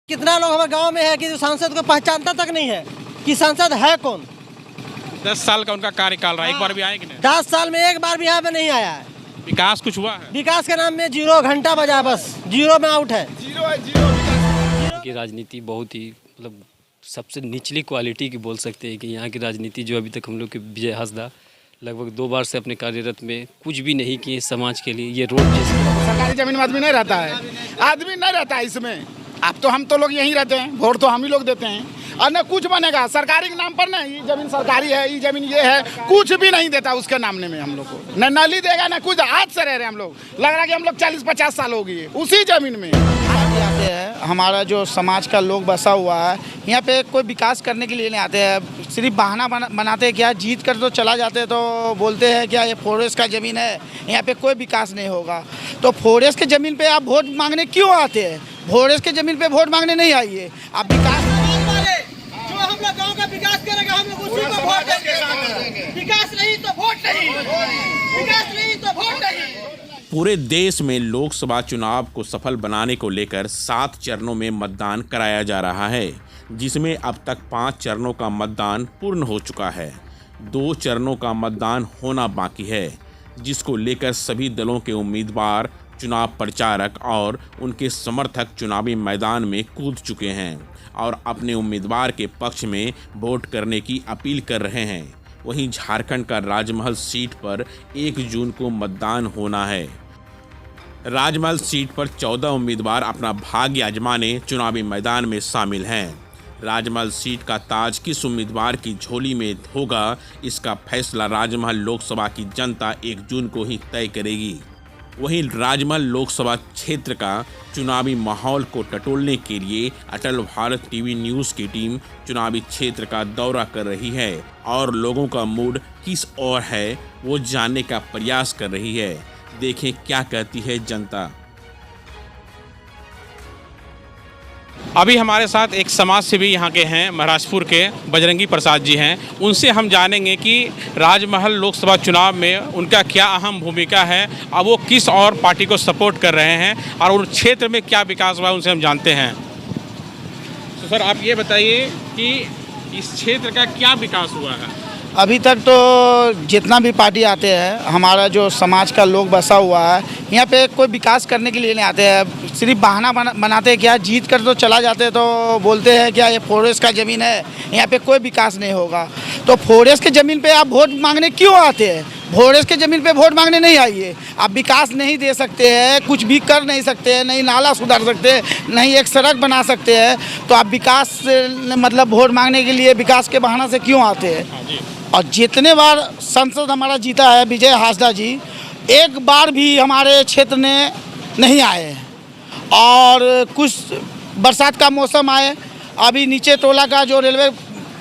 कितना लोग हमारे गांव में है कि जो सांसद को पहचानता तक नहीं है कि सांसद है कौन। 10 साल का उनका कार्यकाल रहा, एक बार भी आए कि नहीं? 10 साल में एक बार भी यहाँ पे नहीं आया है। विकास कुछ हुआ है? विकास के नाम में जीरो घंटा बजा, बस जीरो में आउट है। की राजनीति बहुत ही मतलब सबसे निचली क्वालिटी की बोल सकते हैं कि यहाँ की राजनीति जो अभी तक हम लोग के विजय हासदा लगभग 2 बार से अपने कार्यरत में कुछ भी नहीं किए समाज के लिए। ये रोड जैसे सरकारी जमीन में आदमी नहीं रहता है, आदमी नहीं रहता है इसमें। अब तो हम तो लोग यहीं रहते हैं, वोट तो हम ही लोग देते हैं और न कुछ बनेगा सरकारी के नाम पर। ना ये जमीन सरकारी है, ये जमीन ये है, कुछ भी नहीं देता उसके नामने में हम लोग को। न नली देगा न कुछ, आज से रह रहे हैं हम लोग। लग रहा है कि हम लोग 40-50 साल हो गए उसी जमीन में। आते हैं, हमारा जो समाज का लोग बसा हुआ है यहाँ पे कोई विकास करने के लिए नहीं आते हैं, सिर्फ बहाना बनाते हैं। क्या जीत कर तो चला जाते हैं, तो बोलते हैं क्या ये फॉरेस्ट का ज़मीन है, यहाँ पे कोई विकास नहीं होगा। तो फॉरेस्ट के ज़मीन पे आप वोट मांगने क्यों आते हैं? फॉरेस्ट के ज़मीन पे वोट मांगने नहीं आइए, आप विकास जो हम लोग गांव का विकास करेगा हम लोग उसी को वोट देंगे। विकास नहीं तो वोट नहीं, विकास नहीं तो वोट नहीं। पूरे देश में लोकसभा चुनाव को सफल बनाने को लेकर 7 चरणों में मतदान कराया जा रहा है, जिसमें अब तक 5 चरणों का मतदान पूर्ण हो चुका है। 2 चरणों का मतदान होना बाकी है, जिसको लेकर सभी दलों के उम्मीदवार, चुनाव प्रचारक और उनके समर्थक चुनावी मैदान में कूद चुके हैं और अपने उम्मीदवार के पक्ष में वोट करने की अपील कर रहे हैं। वहीं झारखंड का राजमहल सीट पर 1 जून को मतदान होना है। राजमहल सीट पर 14 उम्मीदवार अपना भाग्य आजमाने चुनावी मैदान में शामिल हैं। राजमहल सीट का ताज किस उम्मीदवार की झोली में होगा, इसका फैसला राजमहल लोकसभा की जनता 1 जून को ही तय करेगी। वहीं राजमहल लोकसभा क्षेत्र का चुनावी माहौल को टटोलने के लिए अटल भारत टीवी न्यूज़ की टीम चुनावी क्षेत्र का दौरा कर रही है और लोगों का मूड किस ओर है वो जानने का प्रयास कर रही है। देखें क्या कहती है जनता। अभी हमारे साथ एक समाज सेवी यहाँ के हैं, महाराजपुर के बजरंगी प्रसाद जी हैं। उनसे हम जानेंगे कि राजमहल लोकसभा चुनाव में उनका क्या अहम भूमिका है और वो किस और पार्टी को सपोर्ट कर रहे हैं और उन क्षेत्र में क्या विकास हुआ उनसे हम जानते हैं। तो सर आप ये बताइए कि इस क्षेत्र का क्या विकास हुआ है? अभी तक तो जितना भी पार्टी आते हैं, हमारा जो समाज का लोग बसा हुआ है यहाँ पे कोई विकास करने के लिए नहीं आते हैं, सिर्फ बहाना बनाते हैं। क्या जीत कर तो चला जाते हैं, तो बोलते हैं क्या ये फॉरेस्ट का ज़मीन है, यहाँ पे कोई विकास नहीं होगा। तो फॉरेस्ट के ज़मीन पे आप वोट मांगने क्यों आते हैं? फॉरेस्ट के ज़मीन पे वोट मांगने नहीं आइए, आप विकास नहीं दे सकते हैं, कुछ भी कर नहीं सकते हैं, नहीं नाला सुधार सकते हैं, नहीं एक सड़क बना सकते हैं। तो आप विकास मतलब वोट मांगने के लिए विकास के बहाना से क्यों आते हैं? और जितने बार संसद हमारा जीता है विजय हासदा जी, एक बार भी हमारे क्षेत्र में नहीं आए हैं। और कुछ बरसात का मौसम आए, अभी नीचे टोला का जो रेलवे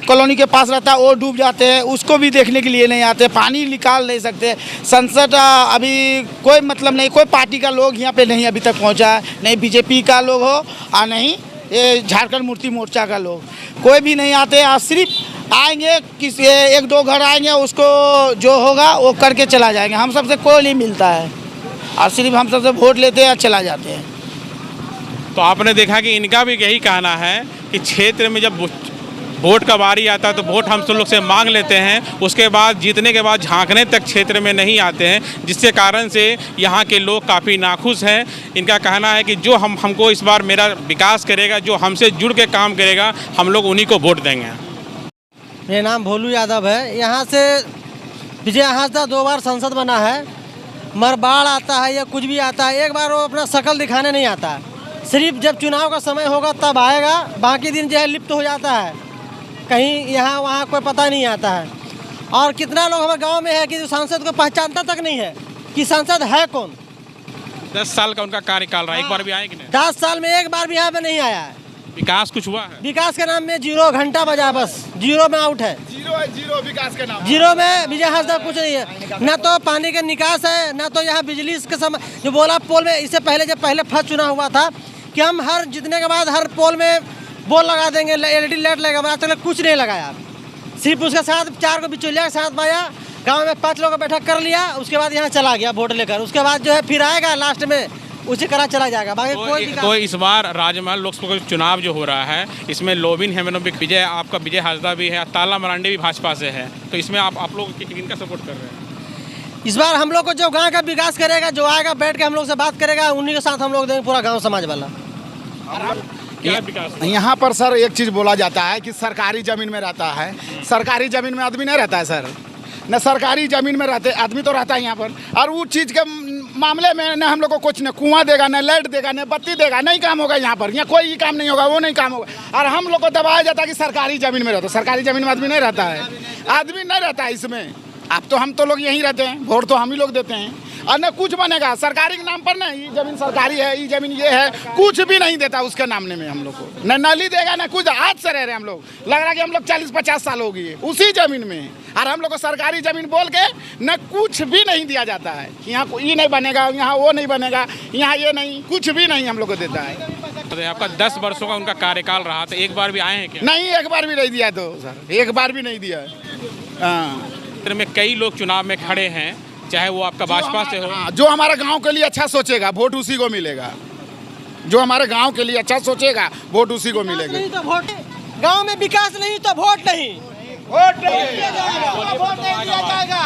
कॉलोनी के पास रहता है वो डूब जाते हैं, उसको भी देखने के लिए नहीं आते, पानी निकाल नहीं सकते। संसद अभी कोई मतलब नहीं, कोई पार्टी का लोग यहाँ पे नहीं अभी तक पहुँचा है, नहीं बीजेपी का लोग हो और नहीं ये झारखंड मुक्ति मोर्चा का लोग, कोई भी नहीं आते। और सिर्फ आएंगे किसी 1-2 घर आएंगे, उसको जो होगा वो करके चला जाएंगे। हम सबसे कोई नहीं मिलता है और सिर्फ हम सबसे वोट लेते हैं और चला जाते हैं। तो आपने देखा कि इनका भी यही कहना है कि क्षेत्र में जब वोट का बारी आता है तो वोट हम सब लोग से मांग लेते हैं, उसके बाद जीतने के बाद झांकने तक क्षेत्र में नहीं आते हैं, जिसके कारण से यहाँ के लोग काफ़ी नाखुश हैं। इनका कहना है कि जो हमको इस बार मेरा विकास करेगा, जो हमसे जुड़ के काम करेगा, हम लोग उन्हीं को वोट देंगे। मेरा नाम भोलू यादव है। यहाँ से विजय हासदा 2 बार सांसद बना है, मगर बाढ़ आता है या कुछ भी आता है, एक बार वो अपना शकल दिखाने नहीं आता है। सिर्फ जब चुनाव का समय होगा तब आएगा, बाकी दिन जो है लिप्त हो जाता है, कहीं यहाँ वहाँ कोई पता नहीं आता है। और कितना लोग हमारे गांव में है कि जो सांसद को पहचानता तक नहीं है कि सांसद है कौन। 10 साल का उनका कार्यकाल रहा, एक बार भी आए कि नहीं? 10 साल में एक बार भी यहाँ पे नहीं आया है। विकास कुछ हुआ है? विकास के नाम में जीरो घंटा बजा, बस जीरो में आउट है। जीरो विकास के नाम, जीरो में विजय हासदा कुछ नहीं है। ना तो पानी का निकास है, ना तो यहाँ बिजली के समय जो बोला पोल में, इससे पहले जब फर्स्ट चुनाव हुआ था कि हम हर जीतने के बाद हर पोल में बोल लगा देंगे, LED लाइट लगा, आज तक कुछ नहीं लगाया। सिर्फ उसके साथ 4 को बिचौलिया के साथ पाया, गांव में 5 लोगों का बैठक कर लिया, उसके बाद यहाँ चला गया वोट लेकर। उसके बाद जो है फिर आएगा लास्ट में उसे करा चला जाएगा। बाकी कोई तो इस बार राजमहल लोकसभा चुनाव जो हो रहा है इसमें लोबिन हेमनोबिक विजय आपका विजय हासदा भी है, ताला मरांडी भी भाजपा से है, तो इसमें आप लोग किनका सपोर्ट कर रहे हैं? इस बार हम लोग को जो गांव का विकास करेगा, जो आएगा बैठ के हम लोग से बात करेगा, उन्हीं के साथ हम लोग देंगे, पूरा गांव समाज वाला। क्या विकास? यहाँ पर सर एक चीज़ बोला जाता है कि सरकारी ज़मीन में रहता है, सरकारी ज़मीन में आदमी नहीं रहता है सर, न सरकारी ज़मीन में रहते आदमी तो रहता है यहाँ पर, और वो चीज़ के मामले में न हम लोग को कुछ न कुआं देगा, न लाइट देगा, न बत्ती देगा, नहीं काम होगा यहाँ पर, यहाँ कोई काम नहीं होगा, वो नहीं काम होगा। और हम लोग को दबाया जाता है कि सरकारी ज़मीन में रहता है, सरकारी ज़मीन में आदमी नहीं रहता है, आदमी नहीं रहता है इसमें। अब तो हम तो लोग यहीं रहते हैं, वोट तो हम ही लोग देते हैं, और न कुछ बनेगा सरकारी के नाम पर, ना ये ज़मीन सरकारी है, ये ज़मीन ये है, कुछ भी नहीं देता उसके नामने में हम लोग को, न नाली देगा न कुछ। आज से रह रहे हम लोग, लग रहा है कि हम लोग 40-50 साल हो गए उसी ज़मीन में, और हम लोग को सरकारी ज़मीन बोल के न कुछ भी नहीं दिया जाता है। यहाँ ये नहीं बनेगा, यहाँ वो नहीं बनेगा, यहाँ ये नहीं, कुछ भी नहीं हम लोग को देता है। तो आपका 10 वर्षों का उनका कार्यकाल रहा, तो एक बार भी आए हैं क्या? नहीं, एक बार भी नहीं दिया, तो सर एक बार भी नहीं दिया। हाँ, में कई लोग चुनाव में खड़े हैं, चाहे वो आपका भाजपा से हो। जो हमारे गांव के लिए अच्छा सोचेगा वोट उसी को मिलेगा, जो हमारे गांव के लिए अच्छा सोचेगा वोट उसी को मिलेगा। नहीं तो वोट, गांव में विकास नहीं तो वोट नहीं, वोट नहीं दिया जाएगा।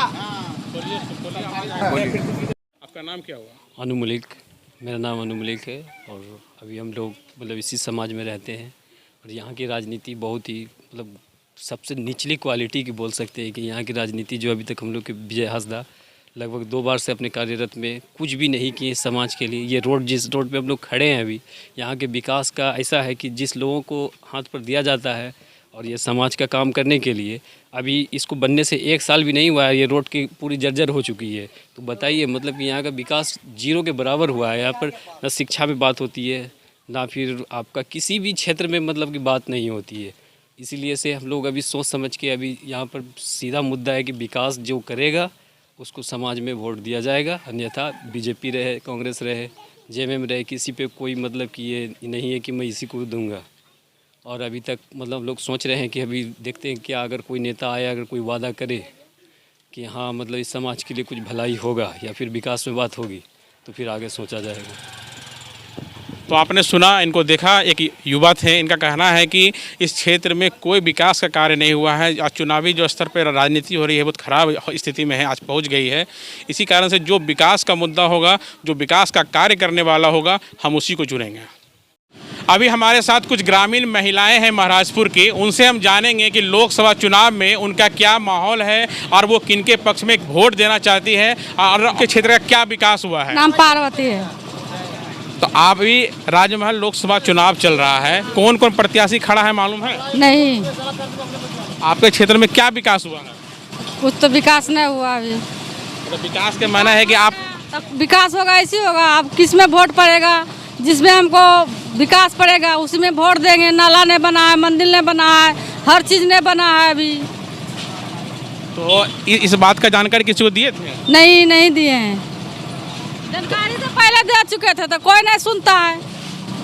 आपका नाम क्या हुआ? अनु मलिक, मेरा नाम अनु मलिक है, और अभी हम लोग मतलब इसी समाज में रहते हैं, और यहाँ की राजनीति बहुत ही मतलब सबसे निचली क्वालिटी की बोल सकते हैं कि यहाँ की राजनीति जो अभी तक हम लोग के विजय हासदा लगभग 2 बार से अपने कार्यरत में कुछ भी नहीं किए समाज के लिए। ये रोड, जिस रोड पे हम लोग खड़े हैं अभी, यहाँ के विकास का ऐसा है कि जिस लोगों को हाथ पर दिया जाता है और ये समाज का काम करने के लिए, अभी इसको बनने से 1 साल भी नहीं हुआ है, ये रोड की पूरी जर्जर हो चुकी है। तो बताइए मतलब कि यहाँ का विकास जीरो के बराबर हुआ है। यहाँ पर ना शिक्षा में बात होती है, ना फिर आपका किसी भी क्षेत्र में मतलब की बात नहीं होती है। इसीलिए से हम लोग अभी सोच समझ के अभी यहाँ पर सीधा मुद्दा है कि विकास जो करेगा उसको समाज में वोट दिया जाएगा, अन्यथा बीजेपी रहे, कांग्रेस रहे, जेएमएम रहे, किसी पे कोई मतलब कि ये नहीं है कि मैं इसी को दूंगा। और अभी तक मतलब लोग सोच रहे हैं कि अभी देखते हैं क्या अगर कोई नेता आया, अगर कोई वादा करे कि हाँ मतलब इस समाज के लिए कुछ भलाई होगा या फिर विकास में बात होगी, तो फिर आगे सोचा जाएगा। तो आपने सुना, इनको देखा, एक युवा थे, इनका कहना है कि इस क्षेत्र में कोई विकास का कार्य नहीं हुआ है। आज चुनावी जो स्तर पर राजनीति हो रही है बहुत ख़राब स्थिति में है, आज पहुंच गई है। इसी कारण से जो विकास का मुद्दा होगा, जो विकास का कार्य करने वाला होगा, हम उसी को चुनेंगे। अभी हमारे साथ कुछ ग्रामीण महिलाएं हैं महाराजपुर की, उनसे हम जानेंगे कि लोकसभा चुनाव में उनका क्या माहौल है और वो किनके पक्ष में वोट देना चाहती है और उनके क्षेत्र का क्या विकास हुआ है। नाम पार्वती है। तो आप भी राजमहल लोकसभा चुनाव चल रहा है, कौन कौन प्रत्याशी खड़ा है मालूम है? नहीं, आपके क्षेत्र में क्या विकास हुआ है? कुछ तो विकास नहीं हुआ अभी। तो विकास के माना है कि आप तब विकास होगा, ऐसी होगा। अब किस में वोट पड़ेगा, जिसमें हमको विकास पड़ेगा उसी में वोट देंगे। नाला नहीं बना है, मंदिर नहीं बना है, हर चीज़ नहीं बना है अभी। तो इस बात का जानकारी किसी को दिए थे? नहीं दिए हैं। जानकारी तो पहले दे चुके थे तो कोई नहीं सुनता है।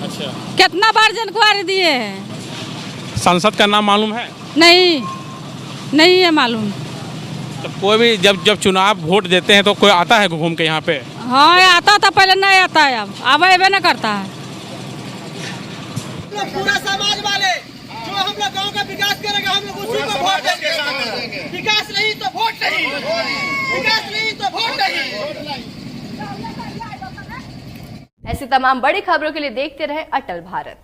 अच्छा, कितना बार जानकारी दिए हैं। सांसद का नाम मालूम है? नहीं है मालूम। तो कोई भी जब चुनाव वोट देते हैं तो कोई आता है घूम के यहाँ पे? हाँ, आता था पहले, नहीं आता है अब अबे नहीं करता है। पूरा समाज वाले जो हम लोग गांव का विकास करेगा, हम लोग उसी को वोट देंगे। विकास नहीं तो वोट नहीं, विकास नहीं तो वोट नहीं। ऐसी तमाम बड़ी खबरों के लिए देखते रहे अटल भारत।